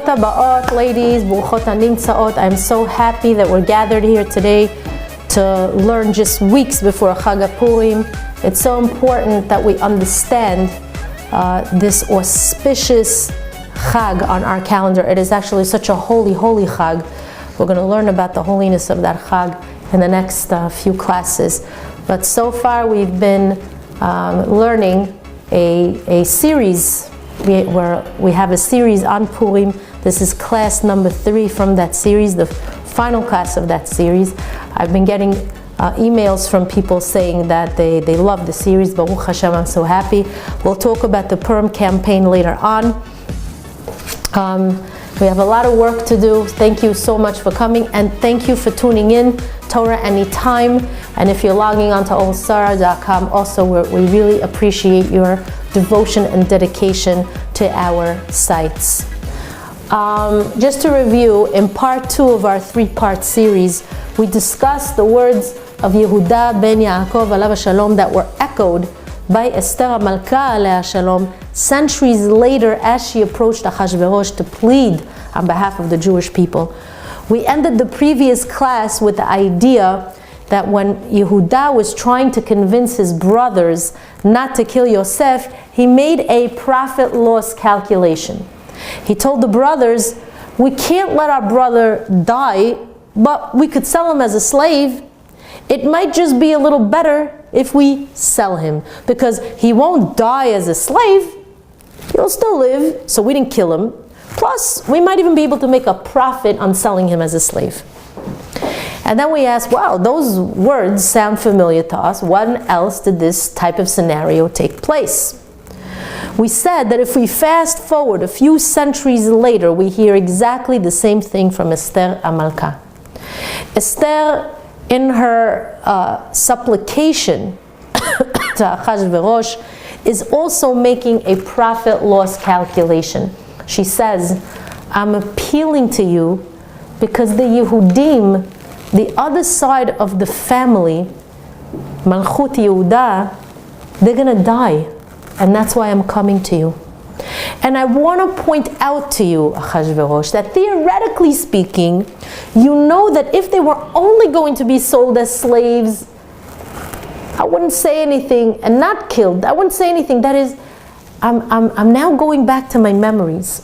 Barukot habaot, ladies, ברוכות הנמצאות. I'm so happy that we're gathered here today to learn just weeks before Chag Purim. It's so important that we understand this auspicious Chag on our calendar. It is actually such a holy, holy Chag. We're going to learn about the holiness of that Chag in the next few classes. But so far we've been learning a series. We have a series on Purim. This is class number 3 from that series, the final class of that series. I've been getting emails from people saying that they love the series. Baruch Hashem, I'm so happy. We'll talk about the Purim campaign later on. We have a lot of work to do. Thank you so much for coming, and thank you for tuning in, Torah Anytime. And if you're logging on to olsara.com, also we really appreciate your devotion and dedication to our sites. Just to review, in part 2 of our 3-part series, we discussed the words of Yehuda ben Yaakov alav shalom that were echoed by Esther Malka aleh shalom centuries later as she approached Achashverosh to plead on behalf of the Jewish people. We ended the previous class with the idea that when Yehuda was trying to convince his brothers not to kill Yosef, he made a profit loss calculation. He told the brothers, we can't let our brother die, but we could sell him as a slave. It might just be a little better if we sell him, because he won't die as a slave, he'll still live, so we didn't kill him. Plus, we might even be able to make a profit on selling him as a slave. And then we asked, wow, those words sound familiar to us. When else did this type of scenario take place? We said that if we fast forward a few centuries later, we hear exactly the same thing from Esther Amalka. Esther, in her supplication to Achashverosh, is also making a profit loss calculation. She says, I'm appealing to you because the Yehudim, the other side of the family, Malchut Yehuda, they're going to die. And that's why I'm coming to you. And I want to point out to you, Achashverosh, that theoretically speaking, you know that if they were only going to be sold as slaves, I wouldn't say anything, and not killed, I wouldn't say anything. That is, I'm now going back to my memories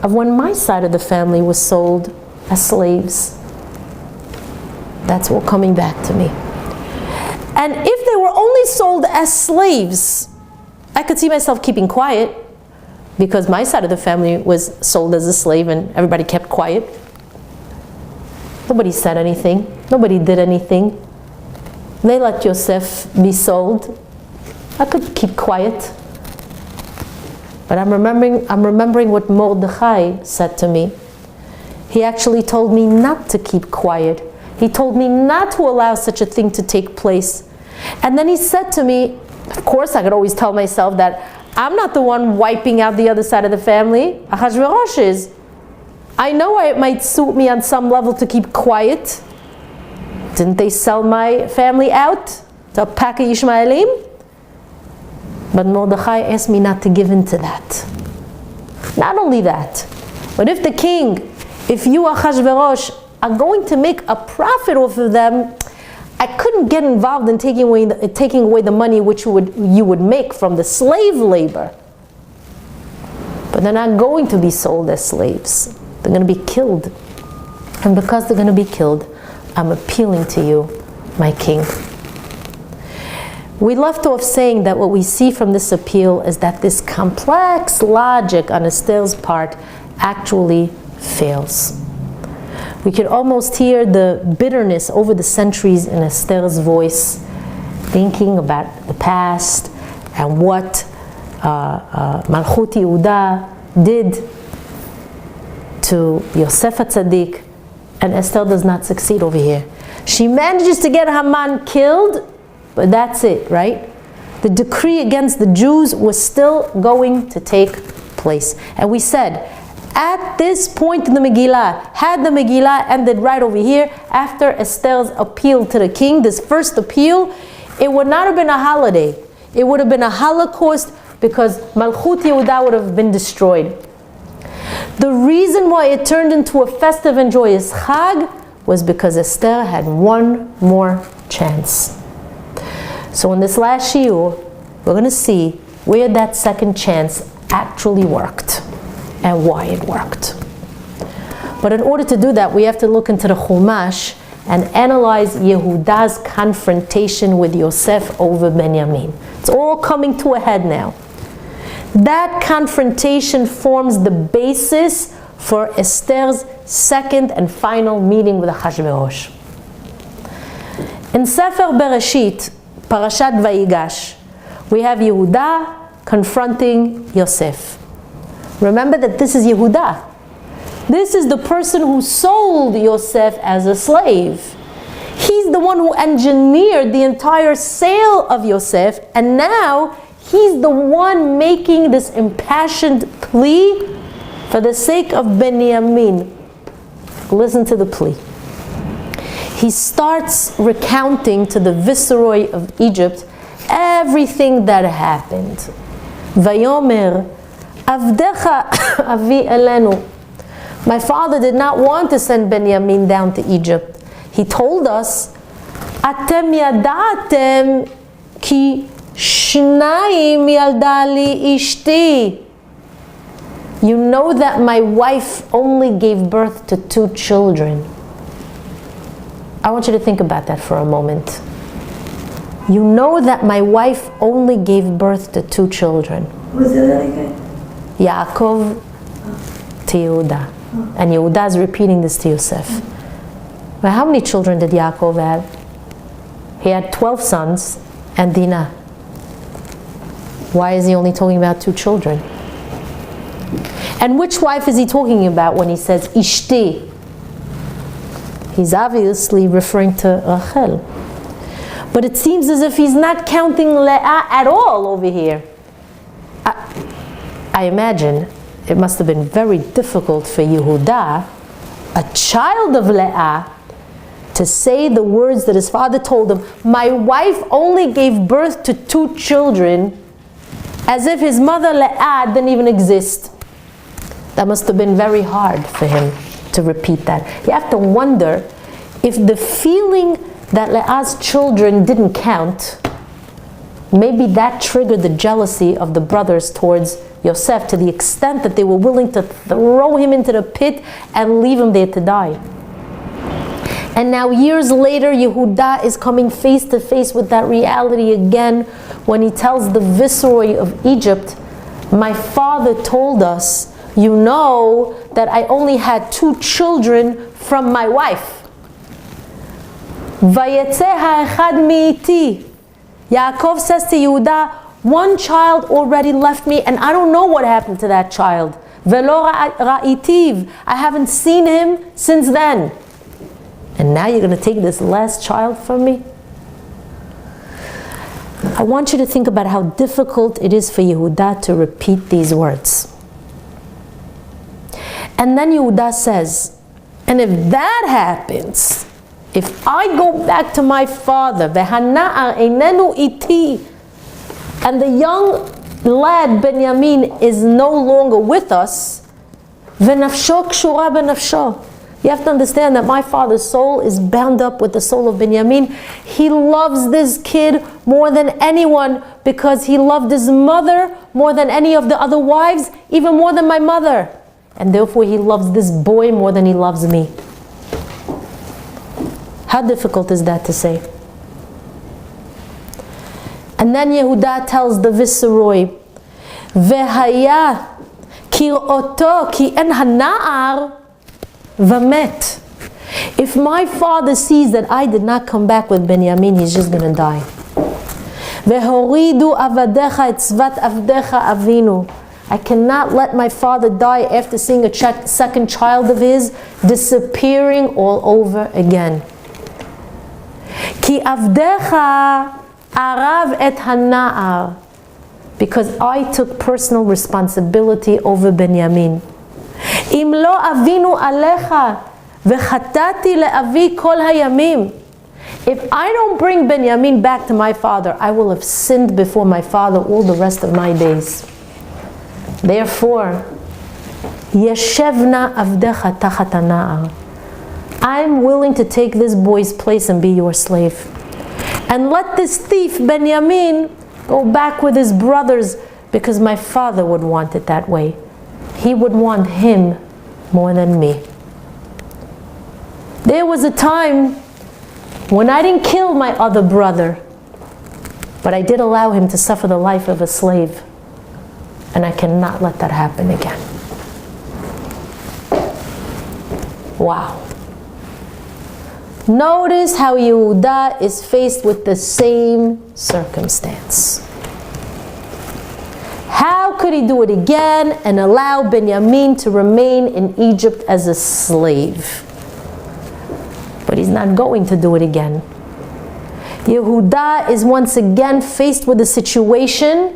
of when my side of the family was sold as slaves. That's all coming back to me. And if they were only sold as slaves, I could see myself keeping quiet, because my side of the family was sold as a slave and everybody kept quiet. Nobody said anything. Nobody did anything. They let Yosef be sold. I could keep quiet. But I'm remembering what Mordechai said to me. He actually told me not to keep quiet. He told me not to allow such a thing to take place. And then he said to me, of course I could always tell myself that I'm not the one wiping out the other side of the family. Achashverosh is. I know it might suit me on some level to keep quiet. Didn't they sell my family out to a pack of Ishmaelim? But Mordechai asked me not to give in to that. Not only that, but if the king, if you, Achashverosh, are going to make a profit off of them, I couldn't get involved in taking away the money which you would make from the slave labor. But they're not going to be sold as slaves. They're going to be killed. And because they're going to be killed, I'm appealing to you, my king. We left off saying that what we see from this appeal is that this complex logic on Esther's part actually fails. We could almost hear the bitterness over the centuries in Esther's voice, thinking about the past and what Malchut Yehuda did to Yosef HaTzadik, and Esther does not succeed over here. She manages to get Haman killed, but that's it, right? The decree against the Jews was still going to take place. And we said, at this point in the Megillah, had the Megillah ended right over here, after Esther's appeal to the king, this first appeal, it would not have been a holiday. It would have been a Holocaust, because Malchut Yehuda would have been destroyed. The reason why it turned into a festive and joyous Chag was because Esther had one more chance. So in this last shiur, we're going to see where that second chance actually worked and why it worked. But in order to do that, we have to look into the Chumash and analyze Yehuda's confrontation with Yosef over Benjamin. It's all coming to a head now. That confrontation forms the basis for Esther's second and final meeting with Achashverosh. In Sefer Bereshit, Parashat Vayigash, we have Yehuda confronting Yosef. Remember that this is Yehuda. This is the person who sold Yosef as a slave. He's the one who engineered the entire sale of Yosef, and now he's the one making this impassioned plea for the sake of Benjamin. Listen to the plea. He starts recounting to the viceroy of Egypt everything that happened. Vayomer, Avdecha avi elenu. My father did not want to send Benjamin down to Egypt. He told us, Atem yadatem ki shnayim yalda li ishti. You know that my wife only gave birth to 2 children. I want you to think about that for a moment. You know that my wife only gave birth to 2 children. Was it that again? Yaakov to Yehuda. And Yehuda is repeating this to Yosef. But how many children did Yaakov have? He had 12 sons and Dinah. Why is he only talking about 2 children? And which wife is he talking about when he says Ishti? He's obviously referring to Rachel. But it seems as if he's not counting Leah at all over here. I imagine it must have been very difficult for Yehuda, a child of Leah, to say the words that his father told him, my wife only gave birth to 2 children, as if his mother Leah didn't even exist. That must have been very hard for him to repeat that. You have to wonder if the feeling that Leah's children didn't count, maybe that triggered the jealousy of the brothers towards Yosef to the extent that they were willing to throw him into the pit and leave him there to die. And now years later, Yehuda is coming face to face with that reality again when he tells the viceroy of Egypt, my father told us, you know that I only had 2 children from my wife. Vayetze ha'echad mi'iti. Yaakov says to Yehuda, 1 child already left me and I don't know what happened to that child. Velo ra'itiv. I haven't seen him since then. And now you're going to take this last child from me? I want you to think about how difficult it is for Yehuda to repeat these words. And then Yehuda says, and if that happens, if I go back to my father, vehana'ar einenu iti, and the young lad Benjamin is no longer with us, venafsho kshura benafsho. You have to understand that my father's soul is bound up with the soul of Benjamin. He loves this kid more than anyone because he loved his mother more than any of the other wives, even more than my mother. And therefore he loves this boy more than he loves me. How difficult is that to say? And then Yehuda tells the viceroy, Vehaya kir'oto ki en hana'ar v'met. If my father sees that I did not come back with Benjamin, he's just going to die. Vehoridu avadecha et tzvat avdecha avinu. I cannot let my father die after seeing a second child of his disappearing all over again. Ki avdecha arav et hana'ar. Because I took personal responsibility over Benjamin. Im lo avinu alecha v'chatati le'avi kol hayamim. If I don't bring Benjamin back to my father, I will have sinned before my father all the rest of my days. Therefore, Yeshevna avdecha tachat hana'ar. I'm willing to take this boy's place and be your slave. And let this thief, Benjamin, go back with his brothers, because my father would want it that way. He would want him more than me. There was a time when I didn't kill my other brother, but I did allow him to suffer the life of a slave. And I cannot let that happen again. Wow. Notice how Yehuda is faced with the same circumstance. How could he do it again and allow Benjamin to remain in Egypt as a slave? But he's not going to do it again. Yehuda is once again faced with a situation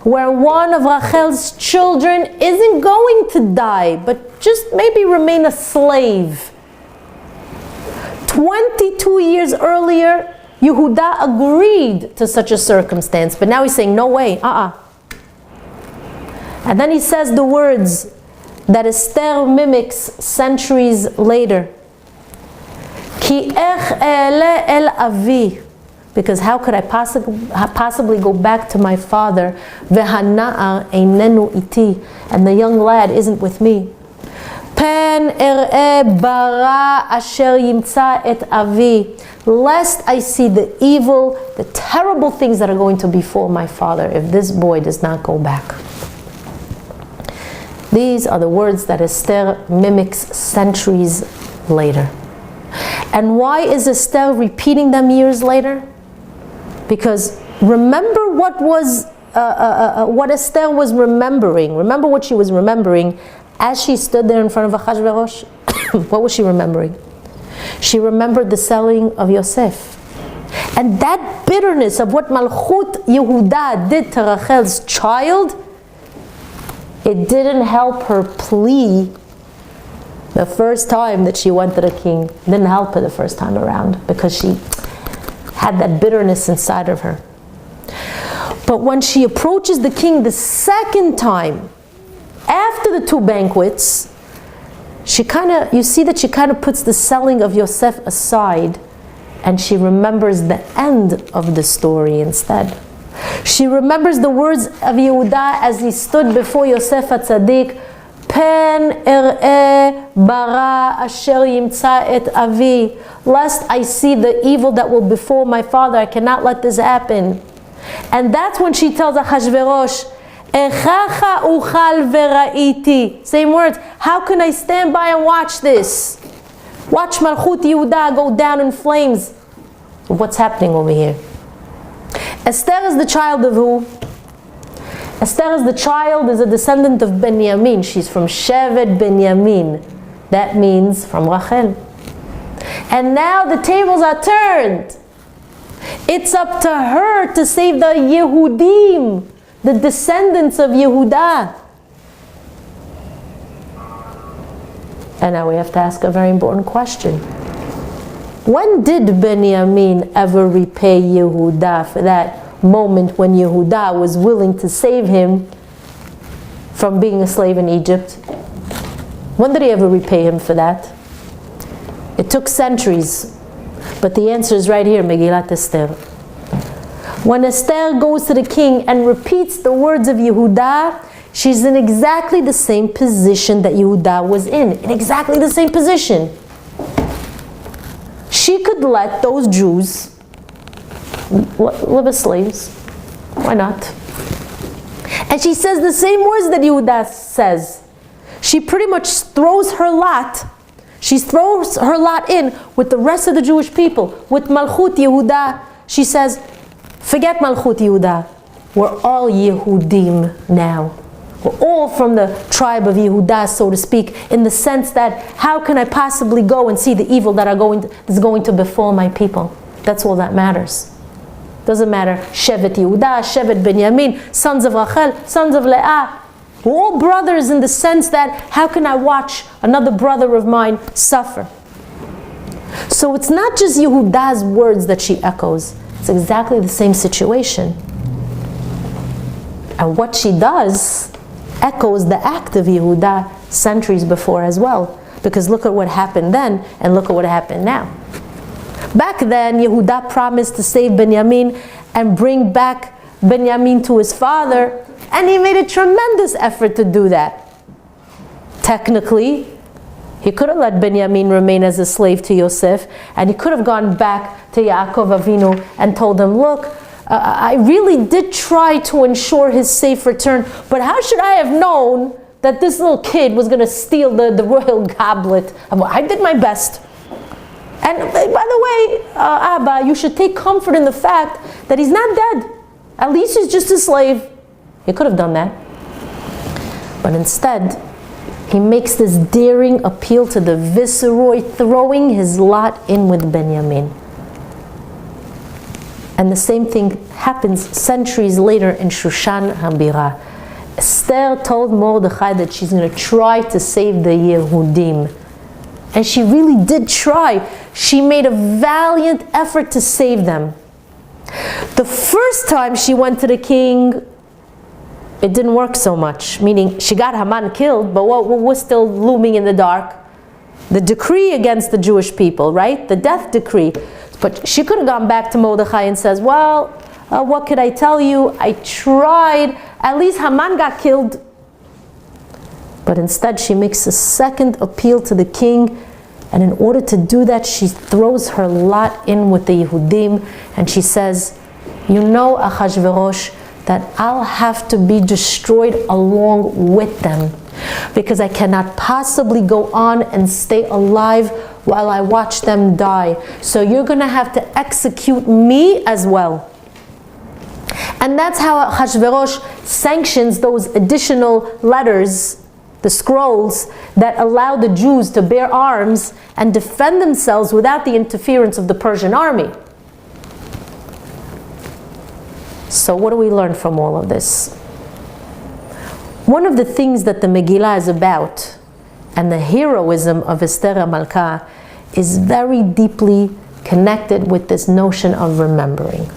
where one of Rachel's children isn't going to die, but just maybe remain a slave. 22 years earlier, Yehuda agreed to such a circumstance, but now he's saying, no way, And then he says the words that Esther mimics centuries later. Ki ech e'ele el avi, because how could I possibly go back to my father? Vehana'ar einenu iti, and the young lad isn't with me. Pen er'e bara asher yimtza et avi, lest I see the evil, the terrible things that are going to befall my father if this boy does not go back. These are the words that Esther mimics centuries later. And why is Esther repeating them years later? Because remember what Esther was remembering. Remember what she was remembering as she stood there in front of Achashverosh. What was she remembering? She remembered the selling of Yosef. And that bitterness of what Malchut Yehuda did to Rachel's child, it didn't help her plea the first time that she went to the king. It didn't help her the first time around because she had that bitterness inside of her. But when she approaches the king the second time, after the two banquets, you see that she kind of puts the selling of Yosef aside, and she remembers the end of the story instead. She remembers the words of Yehuda as he stood before Yosef HaTzadik, Pen er'e bara asher yimtza et avi, lest I see the evil that will befall my father. I cannot let this happen. And that's when she tells Achashverosh, Echacha uchal vera'iti. Same words. How can I stand by and watch this? Watch Malchut Yehuda go down in flames. What's happening over here? Esther is the child of who? Esther is a descendant of Benjamin. She's from Shevet Benjamin. That means from Rachel. And now the tables are turned. It's up to her to save the Yehudim, the descendants of Yehuda. And now we have to ask a very important question. When did Benjamin ever repay Yehuda for that moment when Yehuda was willing to save him from being a slave in Egypt? When did he ever repay him for that? It took centuries, but the answer is right here, Megillat Esther. When Esther goes to the king and repeats the words of Yehuda, she's in exactly the same position that Yehuda was in exactly the same position. She could let those Jews live as slaves. Why not? And she says the same words that Yehuda says. She pretty much throws her lot. She throws her lot in with the rest of the Jewish people. With Malchut Yehuda, she says, forget Malchut Yehuda. We're all Yehudim now. We're all from the tribe of Yehuda, so to speak, in the sense that how can I possibly go and see the evil that's going to befall my people? That's all that matters. Doesn't matter Shevet Yehuda, Shevet Benjamin, sons of Rachel, sons of Leah. We're all brothers in the sense that how can I watch another brother of mine suffer? So it's not just Yehuda's words that she echoes. It's exactly the same situation. And what she does echoes the act of Yehuda centuries before as well. Because look at what happened then, and look at what happened now. Back then, Yehuda promised to save Benjamin and bring back Benjamin to his father, and he made a tremendous effort to do that. Technically, he could have let Benjamin remain as a slave to Yosef, and he could have gone back to Yaakov Avinu and told him, look, I really did try to ensure his safe return, but how should I have known that this little kid was going to steal the royal goblet? I did my best. And by the way, Abba, you should take comfort in the fact that he's not dead. At least he's just a slave. He could have done that. But instead, he makes this daring appeal to the viceroy, throwing his lot in with Benjamin. And the same thing happens centuries later in Shushan HaBirah. Esther told Mordechai that she's going to try to save the Yehudim. And she really did try. She made a valiant effort to save them. The first time she went to the king, it didn't work so much. Meaning, she got Haman killed, but what was still looming in the dark? The decree against the Jewish people, right? The death decree. But she could have gone back to Mordechai and says, well, what could I tell you? I tried. At least Haman got killed. But instead, she makes a second appeal to the king. And in order to do that, she throws her lot in with the Yehudim. And she says, you know, Achashverosh, that I'll have to be destroyed along with them. Because I cannot possibly go on and stay alive while I watch them die. So you're going to have to execute me as well. And that's how Achashverosh sanctions those additional letters, the scrolls, that allow the Jews to bear arms and defend themselves without the interference of the Persian army. So what do we learn from all of this? One of the things that the Megillah is about, and the heroism of Esther HaMalkah, is very deeply connected with this notion of remembering.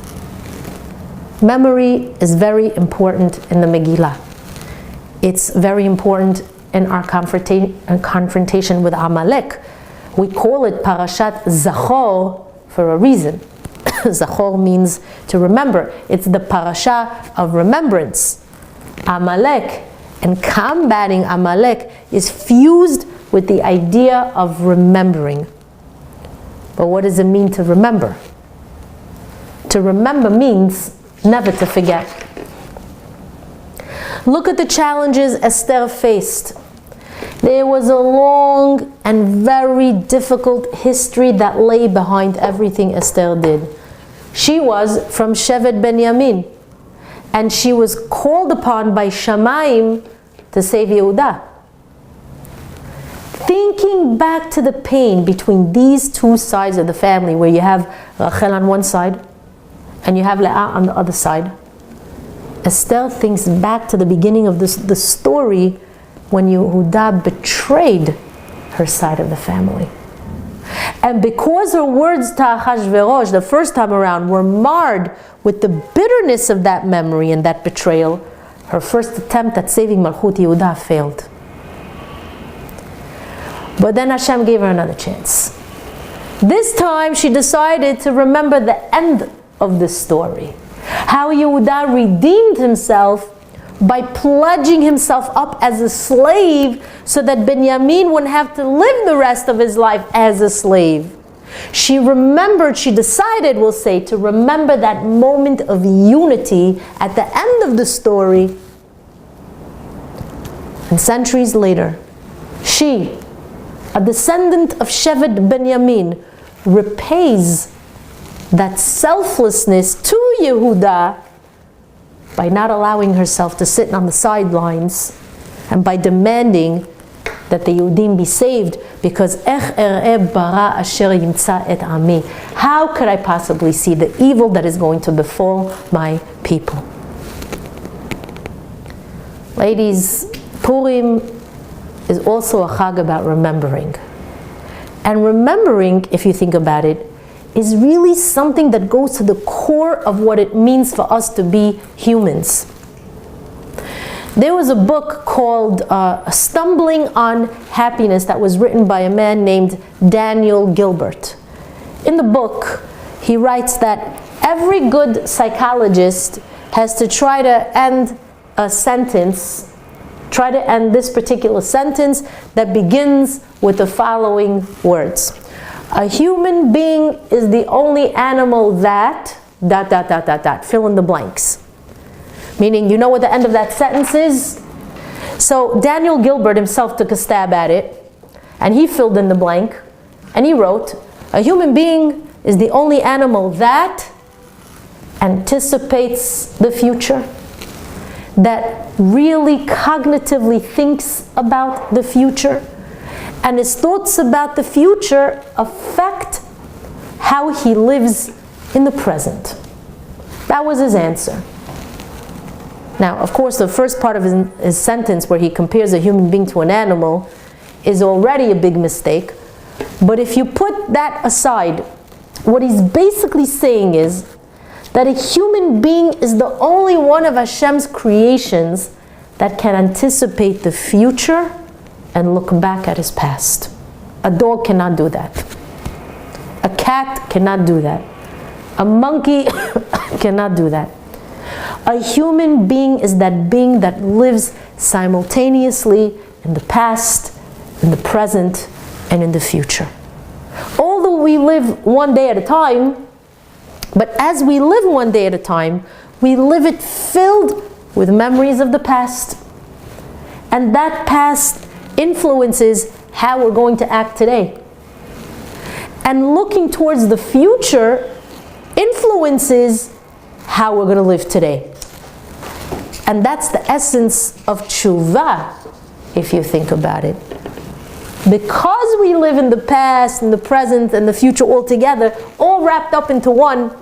Memory is very important in the Megillah. It's very important in our confrontation with Amalek. We call it Parashat Zachor for a reason. Zachor means to remember. It's the parasha of remembrance. Amalek, and combating Amalek is fused with the idea of remembering. But what does it mean to remember? To remember means never to forget. Look at the challenges Esther faced. There was a long and very difficult history that lay behind everything Esther did. She was from Shevet Benjamin, and she was called upon by Shamayim to save Yehuda. Thinking back to the pain between these two sides of the family, where you have Rachel on one side and you have Leah on the other side, Esther thinks back to the beginning of the story when Yehuda betrayed her side of the family. And because her words to Achashverosh the first time around were marred with the bitterness of that memory and that betrayal, her first attempt at saving Malchut Yehuda failed. But then Hashem gave her another chance. This time she decided to remember the end of the story. How Yehuda redeemed himself by pledging himself up as a slave so that Benjamin wouldn't have to live the rest of his life as a slave. She remembered, she decided, we'll say, to remember that moment of unity at the end of the story. And centuries later, she, a descendant of Shevet Benjamin, repays that selflessness to Yehuda by not allowing herself to sit on the sidelines and by demanding that the Yehudim be saved, because how could I possibly see the evil that is going to befall my people? Ladies, Purim is also a chag about remembering. And remembering, if you think about it, is really something that goes to the core of what it means for us to be humans. There was a book called Stumbling on Happiness that was written by a man named Daniel Gilbert. In the book, he writes that every good psychologist has to try to end a sentence, try to end this particular sentence that begins with the following words. A human being is the only animal that, ... fill in the blanks. Meaning, you know what the end of that sentence is? So Daniel Gilbert himself took a stab at it, and he filled in the blank, and he wrote, a human being is the only animal that anticipates the future, that really cognitively thinks about the future, and his thoughts about the future affect how he lives in the present. That was his answer. Now, of course, the first part of his sentence where he compares a human being to an animal is already a big mistake. But if you put that aside, what he's basically saying is that a human being is the only one of Hashem's creations that can anticipate the future and look back at his past. A dog cannot do that. A cat cannot do that. A monkey cannot do that. A human being is that being that lives simultaneously in the past, in the present, and in the future. Although we live one day at a time, but as we live one day at a time, we live it filled with memories of the past. And that past influences how we're going to act today. And looking towards the future influences how we're going to live today. And that's the essence of tshuva, if you think about it. Because we live in the past and the present and the future all together, all wrapped up into one,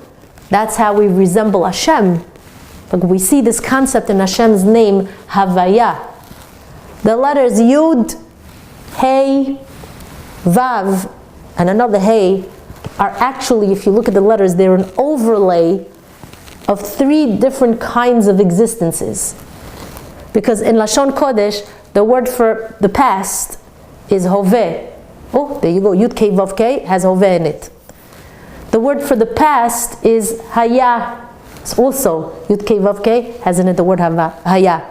that's how we resemble Hashem. Like we see this concept in Hashem's name, Havaya. The letters Yud, Hey, Vav, and another Hey are actually, if you look at the letters, they're an overlay of three different kinds of existences. Because in Lashon Kodesh, the word for the past is Hoveh. Oh, there you go. Yud K Vav K has Hoveh in it. The word for the past is Haya. It's also Yud K Vav K has in it the word Haya.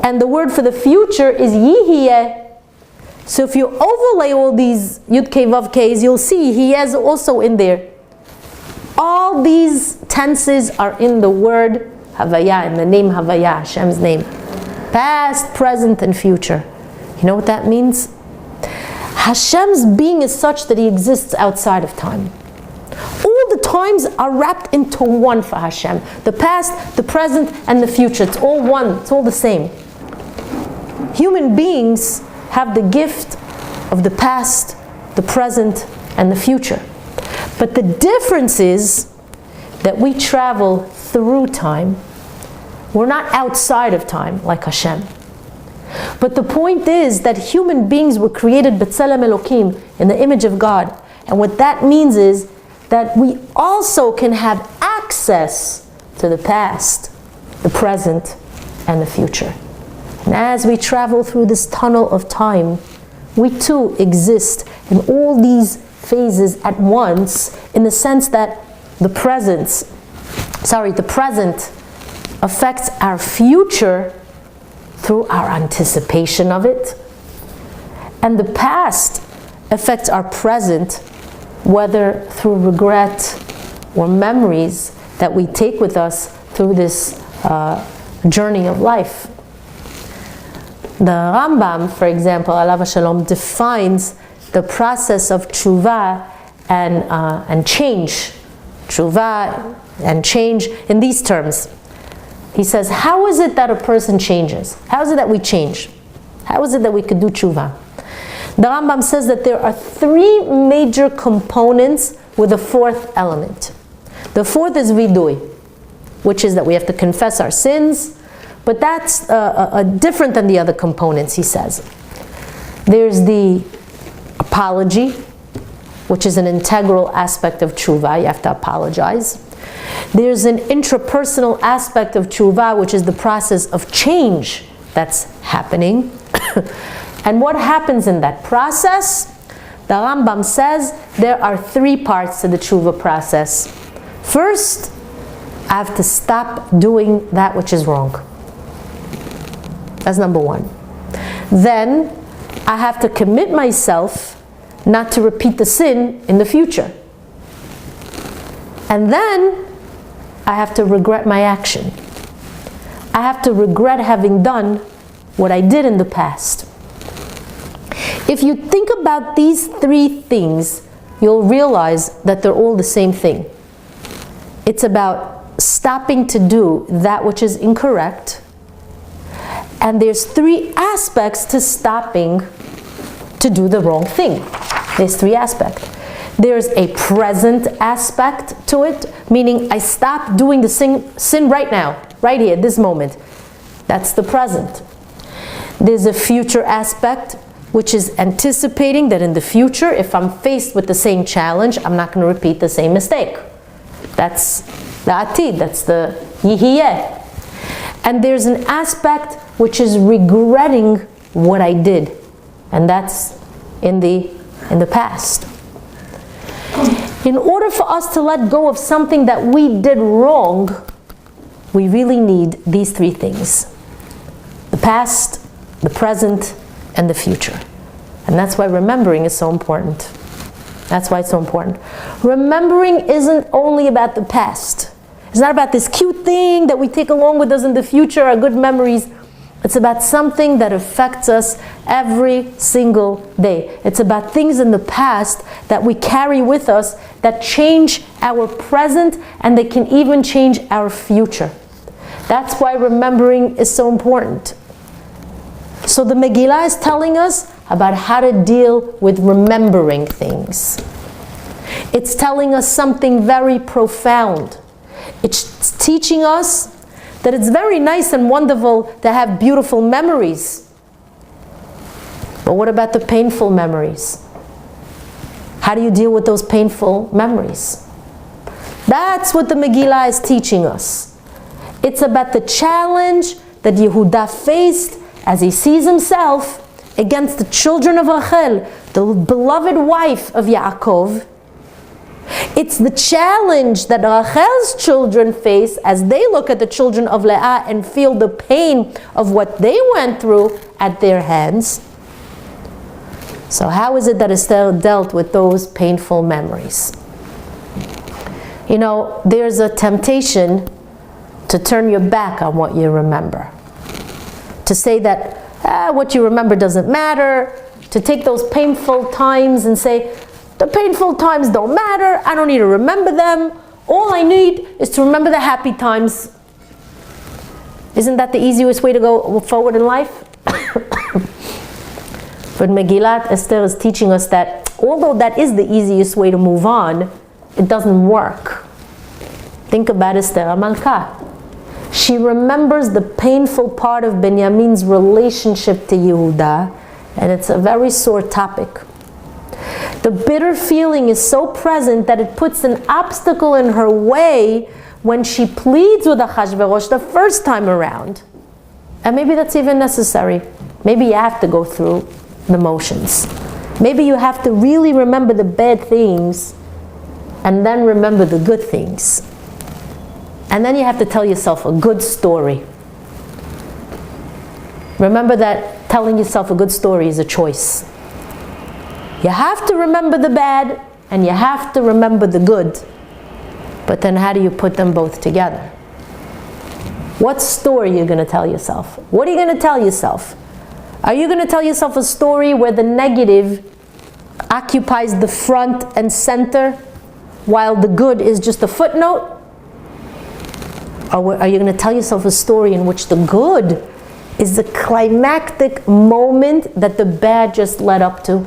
And the word for the future is Yihiyeh. So if you overlay all these Yud K Vav Ks, you'll see he has also in there. All these tenses are in the word Havaya, in the name Havaya, Hashem's name. Past, present, and future. You know what that means? Hashem's being is such that he exists outside of time. All the times are wrapped into one for Hashem. The past, the present, and the future. It's all one. It's all the same. Human beings have the gift of the past, the present, and the future. But the difference is that we travel through time. We're not outside of time like Hashem. But the point is that human beings were created B'Tselem Elokim, in the image of God. And what that means is that we also can have access to the past, the present, and the future. And as we travel through this tunnel of time, we too exist in all these phases at once, in the sense that the present affects our future through our anticipation of it, and the past affects our present, whether through regret or memories that we take with us through this journey of life. The Rambam, for example, alav shalom, defines the process of tshuva and change. Tshuva and change in these terms. He says, how is it that a person changes? How is it that we change? How is it that we could do tshuva? The Rambam says that there are three major components with a fourth element. The fourth is vidui, which is that we have to confess our sins, but that's different than the other components, he says. There's the apology, which is an integral aspect of tshuva. You have to apologize. There's an intrapersonal aspect of tshuva, which is the process of change that's happening. And what happens in that process? The Rambam says there are 3 parts to the tshuva process. First, I have to stop doing that which is wrong. That's number 1. Then, I have to commit myself not to repeat the sin in the future. And then, I have to regret my action. I have to regret having done what I did in the past. If you think about these 3 things, you'll realize that they're all the same thing. It's about stopping to do that which is incorrect. And there's 3 aspects to stopping to do the wrong thing. There's 3 aspects. There's a present aspect to it, meaning I stop doing the sin right now, right here, this moment. That's the present. There's a future aspect, which is anticipating that in the future, if I'm faced with the same challenge, I'm not going to repeat the same mistake. That's the atid, that's the yihiyeh. And there's an aspect which is regretting what I did. And that's in the past. In order for us to let go of something that we did wrong, we really need these 3 things. The past, the present, and the future. And that's why remembering is so important. That's why it's so important. Remembering isn't only about the past. It's not about this cute thing that we take along with us in the future, our good memories. It's about something that affects us every single day. It's about things in the past that we carry with us that change our present, and they can even change our future. That's why remembering is so important. So the Megillah is telling us about how to deal with remembering things. It's telling us something very profound. It's teaching us that it's very nice and wonderful to have beautiful memories. But what about the painful memories? How do you deal with those painful memories? That's what the Megillah is teaching us. It's about the challenge that Yehuda faced as he sees himself against the children of Rachel, the beloved wife of Yaakov. It's the challenge that Rachel's children face as they look at the children of Leah and feel the pain of what they went through at their hands. So how is it that Esther dealt with those painful memories? You know, there's a temptation to turn your back on what you remember. To say that what you remember doesn't matter. To take those painful times and say, the painful times don't matter. I don't need to remember them. All I need is to remember the happy times. Isn't that the easiest way to go forward in life? But Megillat Esther is teaching us that although that is the easiest way to move on, it doesn't work. Think about Esther HaMalkah. She remembers the painful part of Benjamin's relationship to Yehuda, and it's a very sore topic. The bitter feeling is so present that it puts an obstacle in her way when she pleads with Achashverosh the first time around. And maybe that's even necessary. Maybe you have to go through the motions. Maybe you have to really remember the bad things and then remember the good things. And then you have to tell yourself a good story. Remember that telling yourself a good story is a choice. You have to remember the bad and you have to remember the good. But then how do you put them both together? What story are you going to tell yourself? What are you going to tell yourself? Are you going to tell yourself a story where the negative occupies the front and center while the good is just a footnote? Or are you going to tell yourself a story in which the good is the climactic moment that the bad just led up to?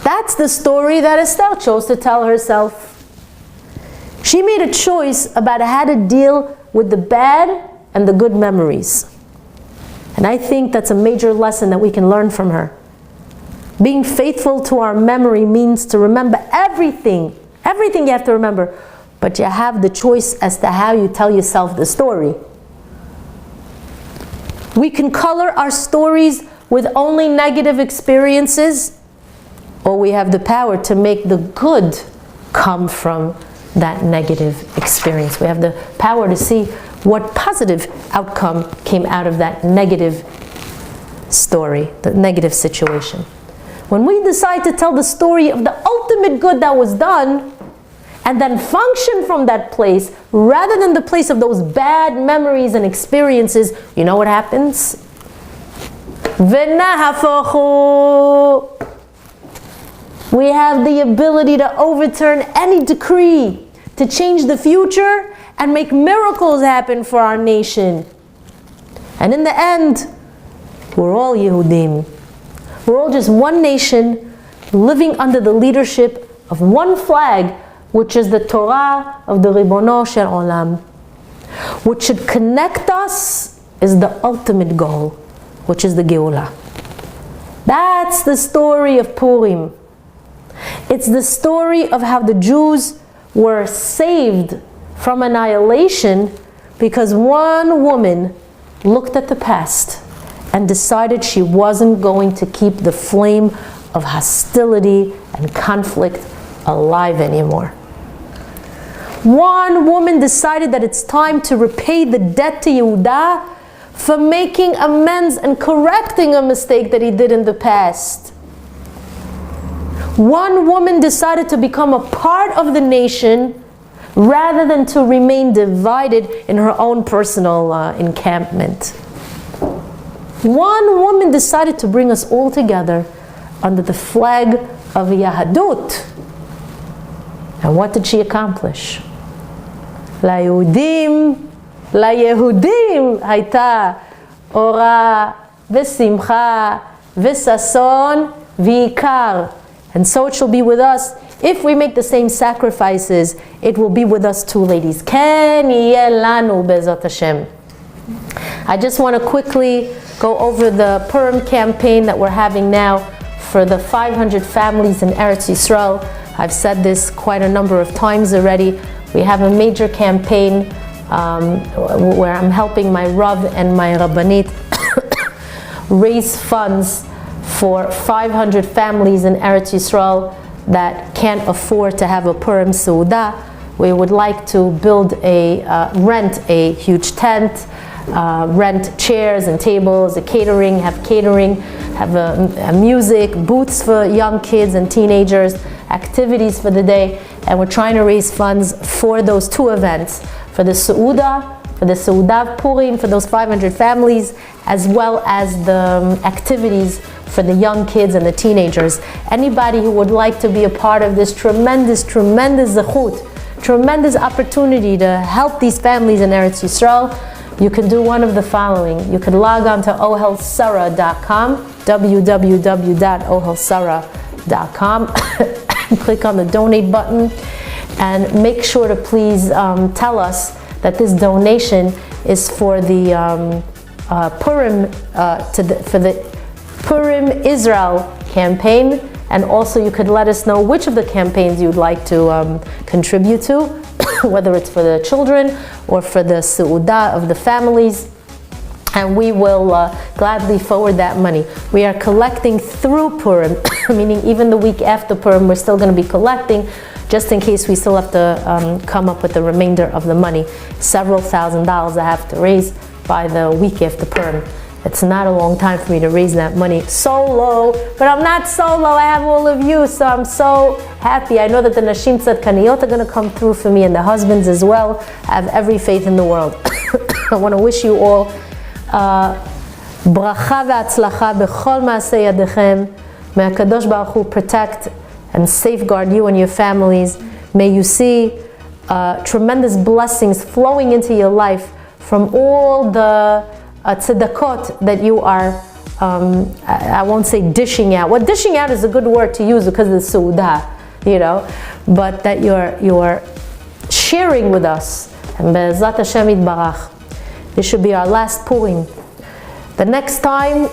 That's the story that Esther chose to tell herself. She made a choice about how to deal with the bad and the good memories. And I think that's a major lesson that we can learn from her. Being faithful to our memory means to remember everything. Everything you have to remember. But you have the choice as to how you tell yourself the story. We can color our stories with only negative experiences, or we have the power to make the good come from that negative experience. We have the power to see what positive outcome came out of that negative story, the negative situation. When we decide to tell the story of the ultimate good that was done, and then function from that place, rather than the place of those bad memories and experiences, you know what happens? We have the ability to overturn any decree, to change the future, and make miracles happen for our nation. And in the end, we're all Yehudim. We're all just one nation, living under the leadership of one flag, which is the Torah of the Ribono Shel Olam. What should connect us is the ultimate goal, which is the Geulah. That's the story of Purim. It's the story of how the Jews were saved from annihilation because one woman looked at the past and decided she wasn't going to keep the flame of hostility and conflict alive anymore. One woman decided that it's time to repay the debt to Yehuda for making amends and correcting a mistake that he did in the past. One woman decided to become a part of the nation rather than to remain divided in her own personal encampment. One woman decided to bring us all together under the flag of Yahadut. And what did she accomplish? ליהודים, ליהודים הייתה אורה ושמחה וששון ויקר. And so it shall be with us. If we make the same sacrifices, it will be with us too, ladies. כן יהיה לנו בעזרת השם. I just want to quickly go over the Purim campaign that we're having now for the 500 families in Eretz Yisrael. I've said this quite a number of times already. We have a major campaign where I'm helping my Rav and my Rabanit raise funds for 500 families in Eretz Yisrael that can't afford to have a Purim Seudah. We would like to build rent a huge tent, rent chairs and tables, have catering, have a music, booths for young kids and teenagers, activities for the day, and we're trying to raise funds for those two events, for the Seudah, for the Seudah Purim, for those 500 families, as well as the activities for the young kids and the teenagers. Anybody who would like to be a part of this tremendous zechut, tremendous opportunity to help these families in Eretz Yisrael, you can do one of the following. You can log on to ohelsara.com, www.ohelsara.com, click on the donate button, and make sure to please tell us that this donation is for the Purim for the Purim Israel campaign, and also you could let us know which of the campaigns you'd like to contribute to, whether it's for the children or for the Seudah of the families, and we will gladly forward that money. We are collecting through Purim, meaning even the week after Purim we're still going to be collecting, just in case we still have to come up with the remainder of the money. Several $1,000s I have to raise by the week after Purim. It's not a long time for me to raise that money solo, but I'm not solo. I have all of you, so I'm so happy. I know that the Nashim Tzadkaniyot are going to come through for me, and the husbands as well. I have every faith in the world. I want to wish you all bracha ve'atzlacha b'chol ma'aseh yadechem. May HaKadosh Baruch Hu protect and safeguard you and your families. May you see tremendous blessings flowing into your life from all the tzedakot that you are, I won't say dishing out. Well, dishing out is a good word to use because of the Seudah, but that you're sharing with us. And Be'ezrat Hashem Yitbarach. This should be our last Purim. The next time,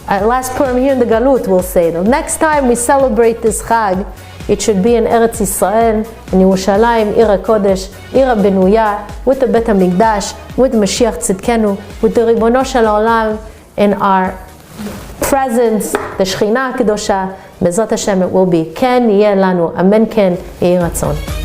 last Purim here in the Galut, we'll say. The next time we celebrate this Chag it should be in Eretz Yisrael, in Yerushalayim, Ir HaKodesh, Ir HaBenuya, with the Bet HaMikdash, with Mashiach Tzidkenu, with the Ribono Shel Olam in our presence, the Shechina HaKedosha. Bezrat Hashem it will be. Ken Yeh Lanu. Amen Ken Yehi Ratzon.